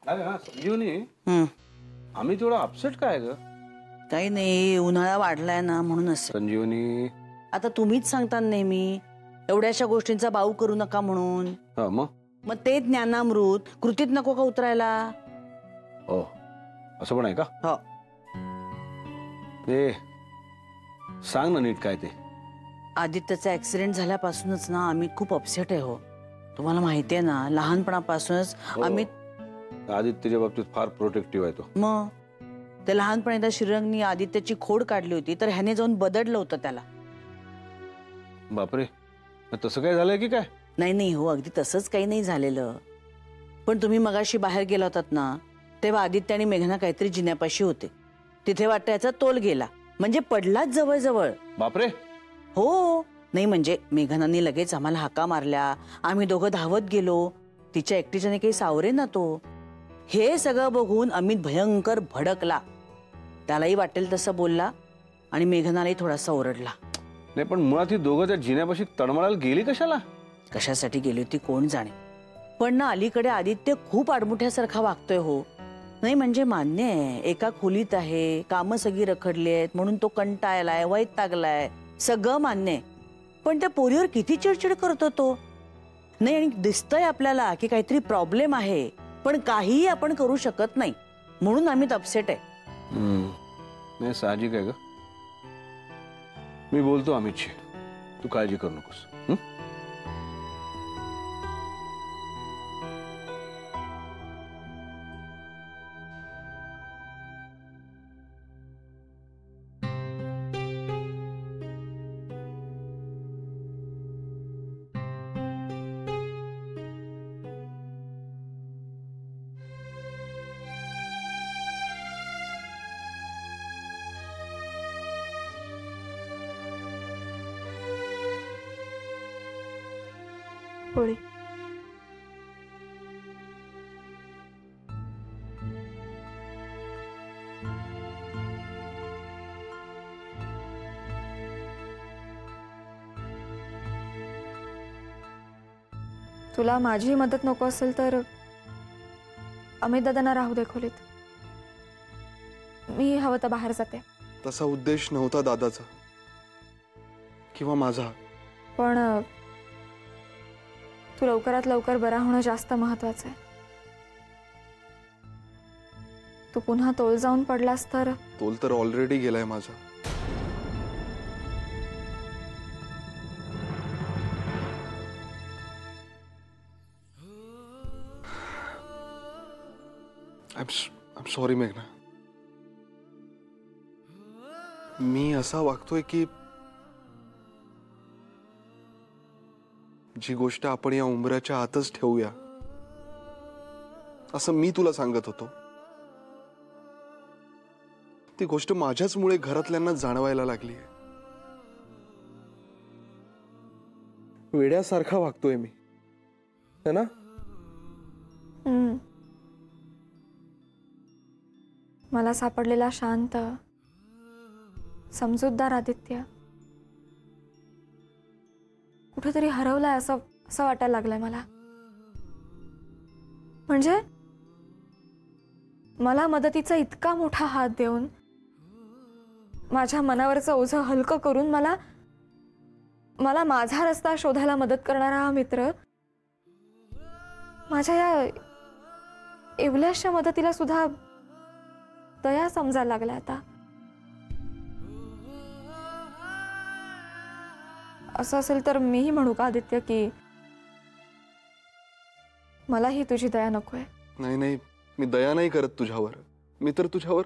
संजीवनी आम्ही थोडा अपसेट काय ग? काही नाही, उन्हाळा वाढलाय ना म्हणून असे. संजीवनी आता तुम्हीच सांगता नेहमी एवढ्याशा गोष्टींचा बाऊ करू नका म्हणून. मग ते ज्ञानामृत कृतीत नको का उतरायला? हो असं पण आहे का? हो. ते सांग ना नीट काय ते. आदित्यचा ऍक्सिडेंट झाल्यापासूनच ना आम्ही खूप अपसेट आहे. हो तुम्हाला माहिती आहे ना, लहानपणापासूनच आम्ही आदित्यच्या बाबतीत फार प्रोटेक्टिव्ह आहे तो. मग ते लहानपणी श्रीरंगनी आदित्यची खोड काढली होती तर ह्याने जाऊन बदडलं होतं त्याला. बापरे, तसं काय झालंय की काय? नाही नाही हो, अगदी तसंच काही नाही झालेलं. पण तुम्ही मगाशी बाहेर गेला होतात ना, तेव्हा आदित्य आणि मेघना काहीतरी जिन्यापाशी होते. तिथे वाटतं याचा तोल गेला, म्हणजे पडलाच जवळजवळ. बापरे. हो. नाही म्हणजे मेघनाने लगेच आम्हाला हाका मारल्या, आम्ही दोघं धावत गेलो. तिच्या एकटीच्याने काही सावरे ना तो. हे सगळं बघून अमित भयंकर भडकला. त्यालाही वाटेल तसं बोलला आणि मेघनालाही थोडासा ओरडला. नाही पण मुळात ही दोघं त्या जिन्यापाशी तळमळायला गेली कशाला? कशासाठी गेली होती कोण जाणे. पण ना अलीकडे आदित्य खूप आडमुठ्यासारखा वागतोय. हो नाही म्हणजे मान्य आहे, एका खोलीत आहे, कामं सगळी रखडली आहेत म्हणून तो कंटाळलाय, वैतागलाय, सगळं मान्य आहे. पण त्या पोरीवर किती चिडचिड करतो तो. नाही आणि दिसतंय आपल्याला की काहीतरी प्रॉब्लेम आहे, पण काहीही आपण करू शकत नाही म्हणून आम्ही अपसेट आहे. नाही साहजिक आहे ग. मी बोलतो अमितशी, तू काळजी करू नकोस. पोळी. तुला माझी मदत नको असेल तर अमित दादांना राहू दे खोलीत. मी हवं तर बाहेर जाते. तसा उद्देश नव्हता दादाचा किंवा माझा. पण तू लवकरात लवकर बरा होणं जास्त महत्वाचं आहे. तू पुन्हा तोल जाऊन पडलास तर. तोल तर ऑलरेडी गेलाय माझा. I'm sorry मेघना. मी असा वागतोय की जी गोष्ट आपण या उंबऱ्याच्या आतच ठेवूया असं मी तुला सांगत होतो, ती गोष्ट माझ्याचमुळे घरातल्यांना जाणवायला लागली आहे. वेड्यासारखा वागतोय मी, है ना? मला सापडलेला शांत समजूतदार आदित्य कुठेतरी हरवलाय असं वाटायला लागलंय मला. म्हणजे मला मदतीचा इतका मोठा हात देऊन, माझ्या मनावरचं ओझं हलकं करून मला माझा रस्ता शोधायला मदत करणारा हा मित्र माझ्या या एवढ्याशा मदतीला सुद्धा दया समजायला लागला आता. असं असेल तर मीही म्हणू का आदित्य की मलाही तुझी दया नकोय? नाही नाही, मी दया नाही करत तुझ्यावर. मी तर तुझ्यावर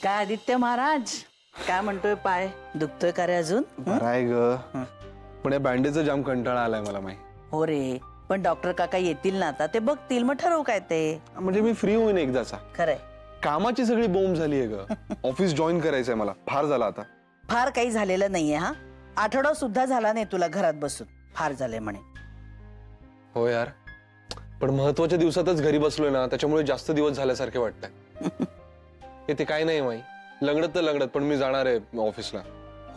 काय आदित्य महाराज, काय म्हणतोय? पाय दुखतोय का रे अजून? बराय ग, पण या बँडेजचा जाम कंटाळा आलाय मला. माहिती हो रे, पण डॉक्टर काका येतील ना आता, ते बघतील मग ठरवू काय ते. म्हणजे मी फ्री होईन एकदाचा. खरंय, कामाची सगळी बोंब झाली आहे ग. ऑफिस जॉईन करायचंय मला, फार झाला आता. फार काही झालेलं नाहीये. हा आठवडा सुद्धा झाला नाही तुला घरात बसून, फार झाले म्हणे. हो यार, पण महत्वाच्या दिवसातच घरी बसलोय ना, त्याच्यामुळे जास्त दिवस झाल्यासारखे वाटतंय. ते काय नाही माई, लंगडत तर लंगडत, पण मी जाणार आहे ऑफिसला.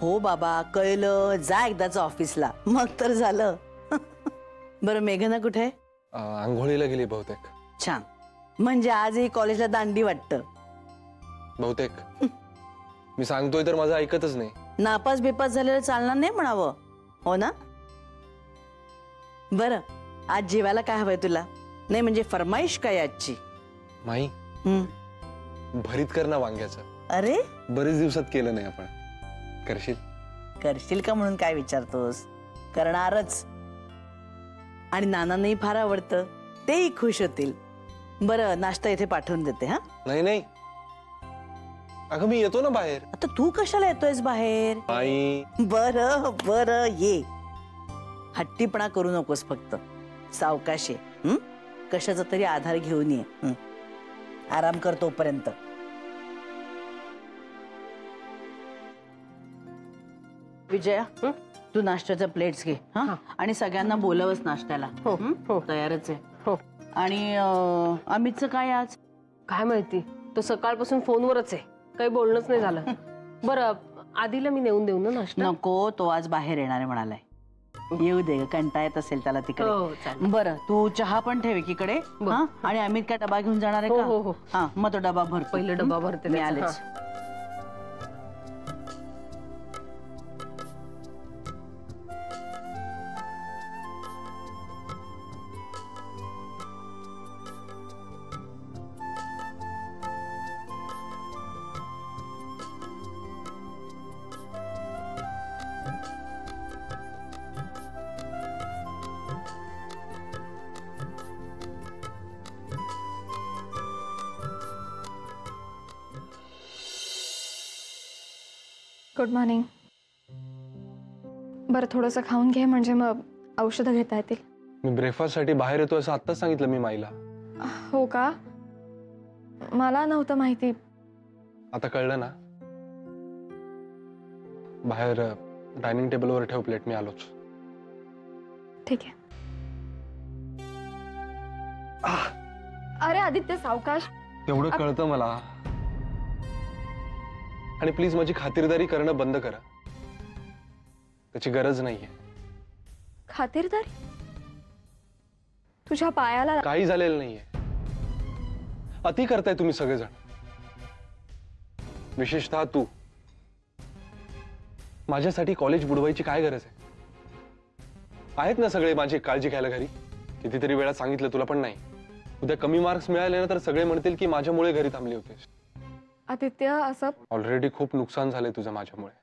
हो बाबा, कळलं. जा एकदाच ऑफिसला, मग तर झालं. बरं, मेघना कुठे आहे? आंघोळीला गेली बहुतेक. छान. म्हणजे आजही कॉलेजला दांडी वाटतं. बहुतेक. मी सांगतोय तर माझं ऐकतच नाही. नापास बिपास झालेलं चालणार नाही म्हणावं, हो ना? बरं, आज जेवायला काय हवंय तुला? नाही म्हणजे फरमाईश काय आजची? माई, भरीत कर ना वांग्याचं. अरे, बरेच दिवसात केलं नाही आपण. करशील? करशील का म्हणून काय विचारतोस? करणारच. आणि नानांनाही फार आवडतं, तेही खुश होतील. बरं, नाश्ता इथे पाठवून देते. हा, नाही नाही, अगं मी येतो ना बाहेर. आता तू कशाला येतोयस बाहेर? आई, बरं बरं, ये. हट्टीपणा करू नकोस, फक्त सावकाश ये. कशाचा तरी आधार घेऊन ये. आराम कर तोपर्यंत. विजया, तू नाश्त्याच्या प्लेट्स घे. हा, आणि सगळ्यांना बोलवच नाश्त्याला. तयारच आहे. हो. आणि अमितचं काय आज? काय माहिती, तो सकाळपासून फोनवरच आहे, काही बोलणंच नाही झालं. बरं, आधीला मी नेऊन देऊ ना नाश्ता? नको, तो आज बाहेर येणार आहे म्हणालाय. येऊ दे, कंटाळा येत असेल त्याला हो, तिकडे. चालेल. बरं, तू चहा पण ठेव एकीकडे. हा, आणि अमित काय डबा घेऊन जाणार आहे हो, का? हो, हो. हा, मग तो डबा भर. पहिलं डबा भरते मी त्याचा. आलेच. Good morning. बरं, थोडंसं खाऊन घे, म्हणजे मग औषधं घेता येतील. मी ब्रेकफास्ट साठी बाहेर येतो असं आत्ताच सांगितलं मी माईला. हो का? मला नव्हतं माहिती. आता कळलं ना? बाहेर डायनिंग टेबलवर ठेव प्लेट, मी आलोच. ठीक आहे. अरे आदित्य, सावकाश. तेवढं कळतं मला. आणि प्लीज माझी खातिरदारी करणं बंद करा. त्याची गरज नाहीये. खातिरदारी? तुझ्या पायाला काही झालेलं नाहीये. अति करताय तुम्ही सगळेजण, विशेषतः तू. माझ्यासाठी कॉलेज बुडवायची काय गरज आहे? आहेत ना सगळे माझी काळजी घ्यायला घरी. कितीतरी वेळा सांगितलं तुला, पण नाही. उद्या कमी मार्क्स मिळाले ना तर सगळे म्हणतील की माझ्यामुळे घरी थांबली होतीस. आदित्य, असं ऑलरेडी खूप नुकसान झालंय तुझं माझ्यामुळे.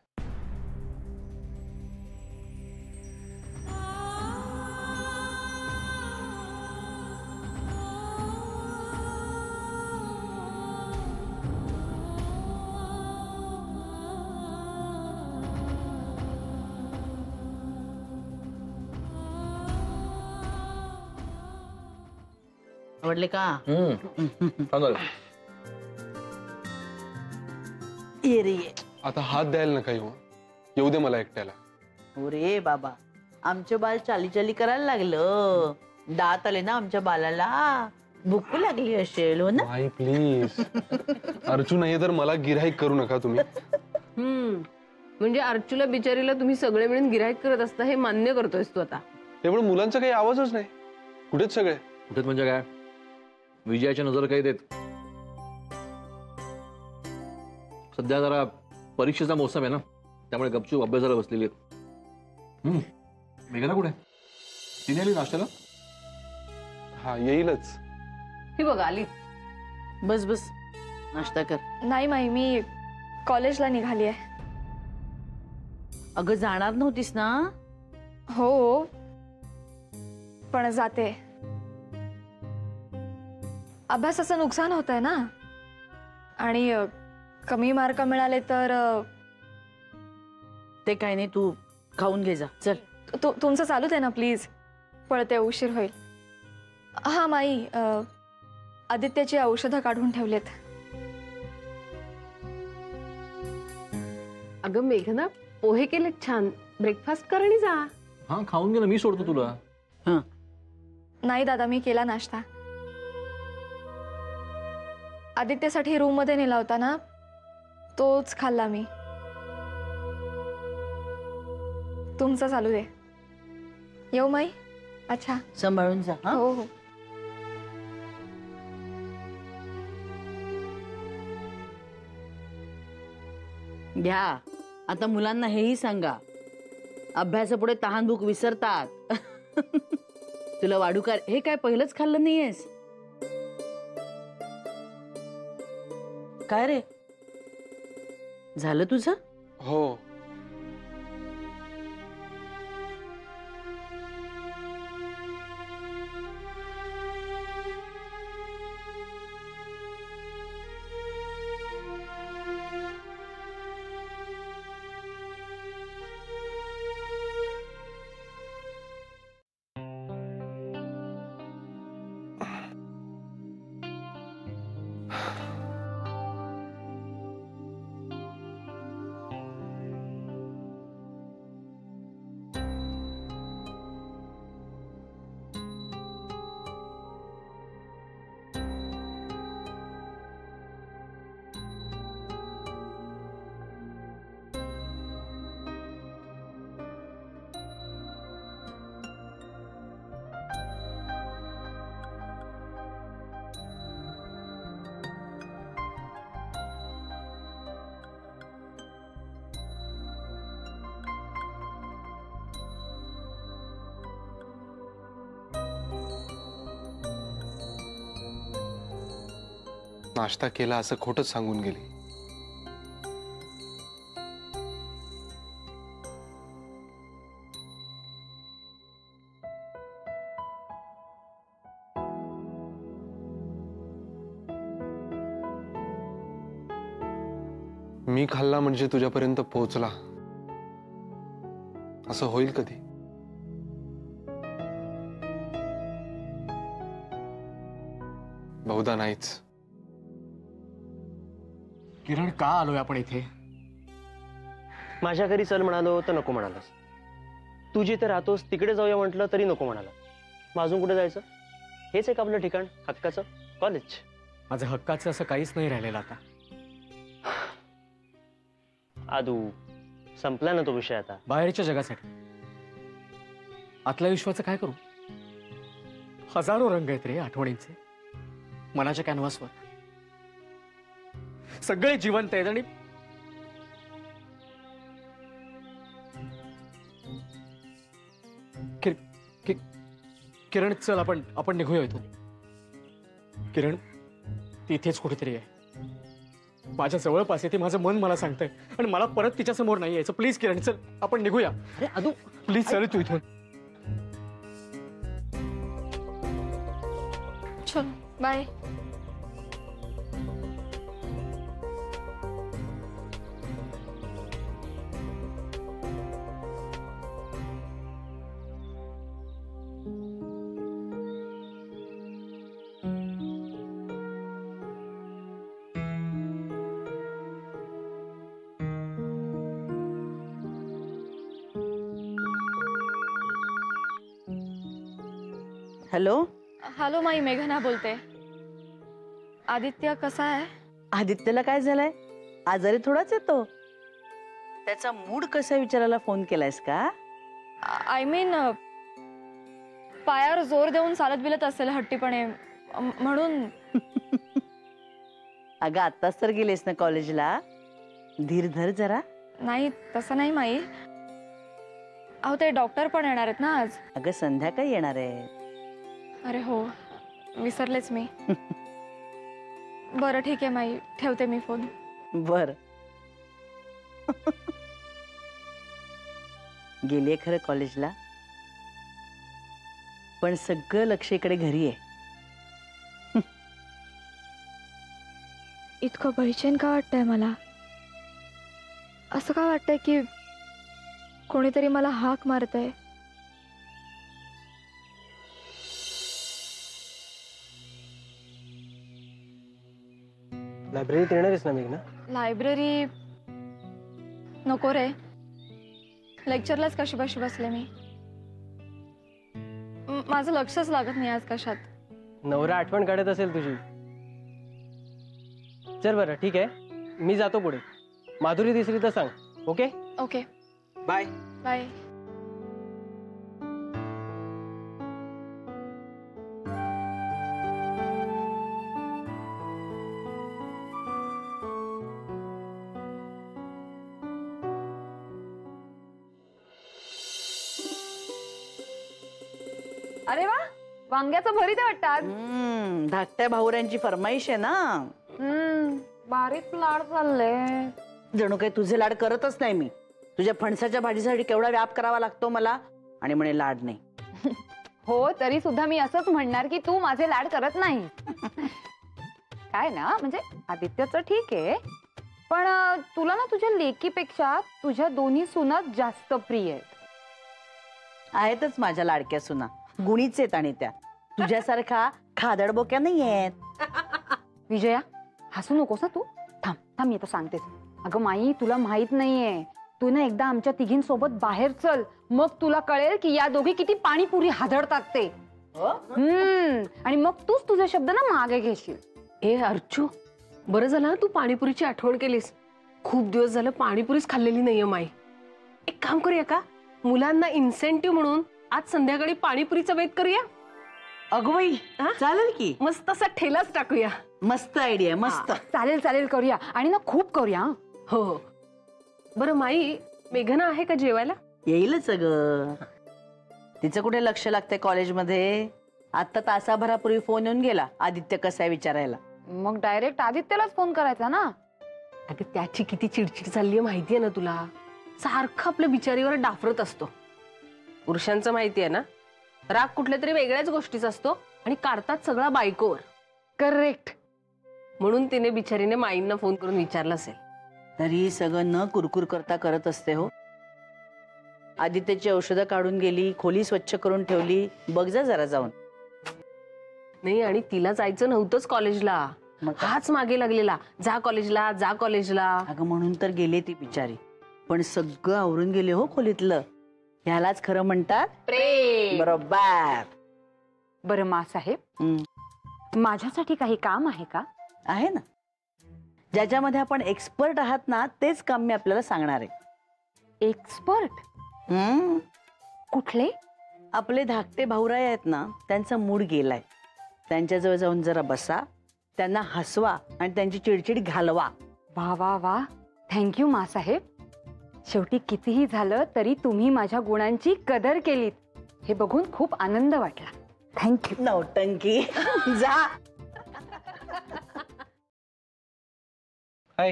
आवडले का? चांगलं. ये रे ये. आता हात द्यायला नका येऊ. येऊ दे मला एकट्याला. अरे बाबा, आमचं बाल चाली चाली करायला लागलं. दात आले ना आमच्या बालाला. भूक लागली असेल, हो ना? आई प्लीज. अर्चू नाही तर मला गिऱ्हाईक करू नका तुम्ही. म्हणजे अर्चूला बिचारीला तुम्ही सगळे मिळून गिऱ्हाईक करत असता, हे मान्य करतोयस तू आता? तेवढं मुलांचा काही आवाजच नाही. कुठेच सगळे. कुठेच म्हणजे काय? विजयाच्या नजर काही देत. सध्या जरा परीक्षेचा मोसम आहे ना, त्यामुळे गपचूप अभ्यासाला बसलेली आहेत. मेघना कुठे? तिने आली नाश्त्याला? हा, येईलच. ही बघ आली. बस बस, नाश्ता कर. नाही माई, मी कॉलेजला निघाली आहे. अगं, जाणार नव्हतीस ना? हो, पण जाते. अभ्यासाचं नुकसान होत आहे ना, आणि कमी मार्क मिळाले तर ते काय नाही, तू खाऊन घे जा. चल. तुमचं चालू दे ना प्लीज, पळते, उशीर होईल. हा माई, आदित्याची औषधं काढून ठेवलेत. अगं मेघना, पोहे केले छान. ब्रेकफास्ट कर आणि जा. हा, खाऊन घे ना, मी सोडतो तुला. हा, नाही दादा, मी केला नाश्ता. आदित्यसाठी रूम मध्ये नेला होता ना, तोच खाल्ला मी. तुमचं चालू दे. येऊ माई? अच्छा. सांभाळून जा हा. हो हो. घ्या. आता मुलांना हेही सांगा, अभ्यासापुढे तहानभूक विसरतात. तुला वाढू का? हे काय पहिलंच खाल्लं नाहीयेस? काय रे, झालं तुझं? हो. नाश्ता केला असं खोटच सांगून गेली. मी खाल्ला म्हणजे तुझ्यापर्यंत पोहोचला असं होईल कधी? बहुधा नाहीच. किरण, का आलोय आपण इथे? माझ्या घरी चल म्हणालो तर नको म्हणालास. तू जिथे राहतोस तिकडे जाऊया म्हटलं तरी नको म्हणाला. मग अजून कुठे जायचं? हेच एक आपलं ठिकाण, हक्काचं कॉलेज. माझं हक्काचं असं काहीच नाही राहिलेलं आता. आदू, संपला ना तो विषय आता. बाहेरच्या जगासाठी आतल्या विश्वाचं काय करू? हजारो रंग आहेत रे आठवणींचे मनाच्या कॅनव्हासवर. सगळे जिवंत आहेत आणि किरण, चल आपण निघूया इथून. किरण, ती इथेच कुठेतरी आहे, माझ्या जवळपास आहे. ती माझं मन मला सांगतंय आणि मला परत तिच्या समोर नाही यायचं. प्लीज किरण, चल आपण निघूया. अरे अदू, प्लीज चल तू इथून. चल बाय. हॅलो. हॅलो माई, मेघना बोलते. आदित्य कसा आहे? आदित्यला काय झालंय? आजारी थोडाच येतो. त्याचा मूड कसा विचारायला फोन केलायस का? आय मीन पायावर जोर देऊन चालत बिलत असेल हट्टीपणे म्हणून. अगं आत्ताच तर गेलेस ना कॉलेजला, धीर धर जरा. नाही तसं नाही माई. अहो ते डॉक्टर पण येणार आहेत ना आज. अगं संध्याकाळी येणार आहे. अरे हो, विसरलेच मी. बरं ठीक आहे माई, ठेवते मी फोन. बर. गेलीये खरं कॉलेजला, पण सगळं लक्ष इकडे घरी आहे. इतकं बेचैन का वाटतंय मला? असं का वाटतंय की कोणीतरी मला हाक मारतंय? लायब्ररीत येणारच ना मेघना? लायब्ररी नको रे, लेक्चरलाच कशी बशी बसले मी. माझं लक्षच लागत नाही आज कशात. नवरा आठवण काढत असेल तुझी. चल बरं ठीक आहे, मी जातो पुढे. माधुरी दिसली तर सांग. Okay okay bye. बाय. अरे वा, वांग्याचं भरीत आहे वाटतं आज. धाकट्या भाऊरांची फरमाईश आहे ना. बारीक लाड चालले. जणू काही तुझे लाड करतच नाही मी. तुझ्या फणसाच्या भाजीसाठी केवढा व्याप करावा लागतो मला, आणि म्हणे लाड नाही. हो, तरी सुद्धा मी असंच म्हणणार की तू माझे लाड करत नाही. काय ना, म्हणजे आदित्यचं ठीक आहे, पण तुला ना तुझ्या लेकीपेक्षा तुझ्या दोन्ही सुना जास्त प्रिय आहेत. आहेतच माझ्या लाडक्या सुना, गुणीच आहेत, आणि त्या तुझ्यासारखा खादडबोक्या नाही आहेत. विजया, हसू नकोस ना तू. थांब थांब, मी तर सांगतेस. अगं माई, तुला माहित नाहीये. तू ना एकदा आमच्या तिघींसोबत बाहेर चल, मग तुला कळेल की या दोघी किती पाणीपुरी हादडतात ते. आणि मग तूच तुझे शब्द ना मागे घेशील. ए अर्चू, बरं झालं ना तू पाणीपुरीची आठवण केलीस. खूप दिवस झालं पाणीपुरीच खाल्लेली नाहीये माई. एक काम करूया का, मुलांना इन्सेंटिव्ह म्हणून आज संध्याकाळी पाणीपुरीचा बेत करूया. अगं बाई, चालेल की. मस्त असा ठेलाच टाकूया. मस्त आयडिया, मस्त. चालेल चालेल, करूया, आणि ना खूप करूया. हो हो. बरं माई, मेघना आहे का जेवायला? येईलच ग. तिचं कुठे लक्ष लागतंय कॉलेजमध्ये. आता तासाभरापूर्वी फोन येऊन गेला आदित्य कसा आहे विचारायला. मग डायरेक्ट आदित्यलाच फोन करायचा ना. अगं त्याची किती चिडचिड चाललीये माहितीये ना तुला. सारखं आपल्या बिचारीवर डाफरत असतो. पुरुषांचं माहितीये ना, राग कुठल्या तरी वेगळ्याच गोष्टीचा असतो आणि काढतात सगळा बायकोवर. करेक्ट. म्हणून तिने बिचारीने माईंना फोन करून विचारलं असेल. तरी सगळं न कुरकुर करता करत असते हो. आदित्यची औषधं काढून गेली, खोली स्वच्छ करून ठेवली. बघ जा जरा जाऊन. नाही, आणि तिला जायचं नव्हतंच कॉलेजला. मग काय? हाच मागे लागलेला, जा कॉलेजला जा कॉलेजला. अगं म्हणून तर गेले ती बिचारी, पण सगळं आवरून गेले हो खोलीतलं. ह्यालाच खरं म्हणतात प्रेम. बरोबर. बरं मा साहेब, माझ्यासाठी काही काम आहे का? आहे ना. ज्याच्यामध्ये आपण एक्सपर्ट आहात ना, तेच काम मी आपल्याला सांगणार आहे. एक्सपर्ट? कुठले? आपले धाकटे भाऊराय आहेत ना, त्यांचा मूड गेलाय. त्यांच्याजवळ जाऊन जरा बसा, त्यांना हसवा आणि त्यांची चिडचिड घालवा. वा वा वा, थँक्यू मा साहेब. शेवटी कितीही झालं तरी तुम्ही माझ्या गुणांची कदर केलीत, हे बघून खूप आनंद वाटला. थँक्यू. नौटंकी. जा. हाय.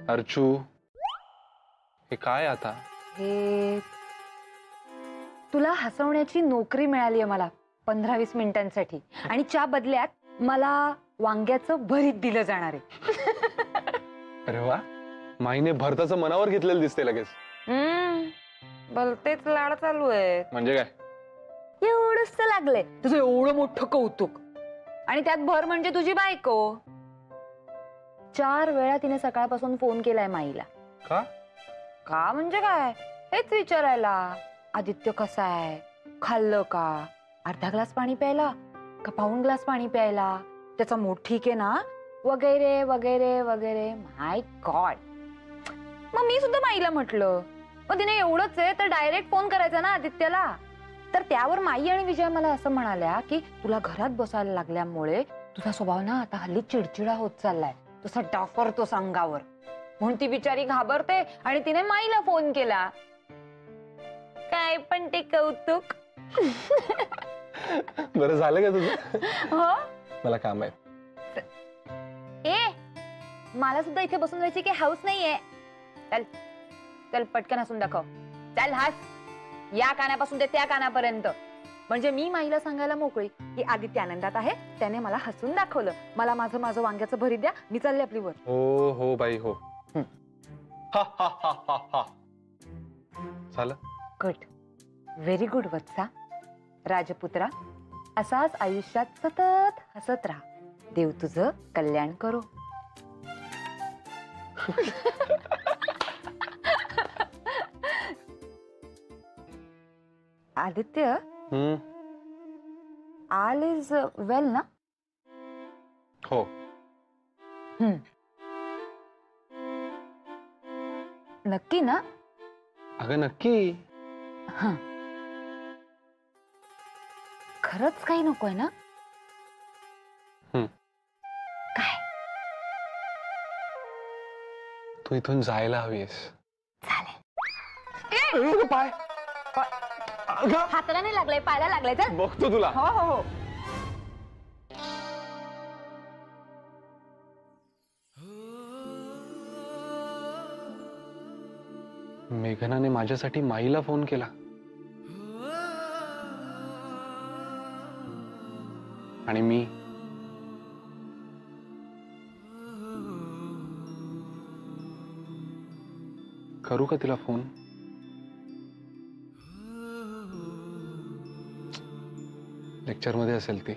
अर्चू, हे काय आता? हे तुला हसवण्याची नोकरी मिळाली आहे मला 15-20 मिनिटांसाठी, आणि च्या बदल्यात मला वांग्याचं भरीत दिलं जाणार आहे. अरे वा, माईने भरताचं मनावर घेतलेलं दिसते लगेच. भलतेच लाड चालू आहे. म्हणजे काय? एवढंच लागलंय तुझं एवढं मोठं कौतुक, आणि त्यात भर म्हणजे तुझी बायको. 4 वेळा तिने सकाळपासून फोन केलाय माईला. का? का म्हणजे काय, हेच विचारायला. आदित्य कसा आहे, खाल्लं का, अर्धा ग्लास पाणी प्यायला का पाऊण ग्लास पाणी प्यायला, त्याचा मूड ठीक आहे ना, वगैरे वगैरे वगैरे. माय गॉड. मग मी सुद्धा माईला म्हटलं, मग तिने एवढंच आहे तर डायरेक्ट फोन करायचा ना आदित्यला. तर त्यावर माई आणि विजय मला असं म्हणाल्या की तुला घरात बसायला लागल्यामुळे तुझा स्वभाव ना आता हल्ली चिडचिडा होत चाललाय, तुझा डाफरतो अंगावर. म्हणून ती बिचारी घाबरते आणि तिने माईला फोन केला. काय पण ते कौतुक. बरं झालं का तुझं? हो, मला काम आहे. ए मला सुद्धा इथे बसून राहायची की हाऊस नाहीये. चल चल पटकन हसून दाखव. चल हस, या कानापासून ते त्या कानापर्यंत. म्हणजे मी माईला सांगायला मोकळी की आदित्य आनंदात आहे, त्याने मला हसून दाखवलं. मला माझं माझं वांग्याचं भरीत द्या, मी चालले आपली वर. हो हो बाई हो. हा हा हा हा हा. झालं. गुड, व्हेरी गुड वत्सा. राजपुत्रा, असाच आयुष्यात सतत हसत राहा. देव तुझं कल्याण करो. आदित्य, ऑल इज वेल ना? हो. नक्की ना? अगं नक्की. हं. खरंच काही नकोय ना? काय? तू इथून जायला हवीस. चालेल. पाय. हाताला नाही लागलाय, पायाला लागलाय. चल. बघतो तुला. हो हो हो. मेघनाने माझ्यासाठी माईला फोन केला. आणि मी करू का तिला फोन? लेक्चरमध्ये असेल ती.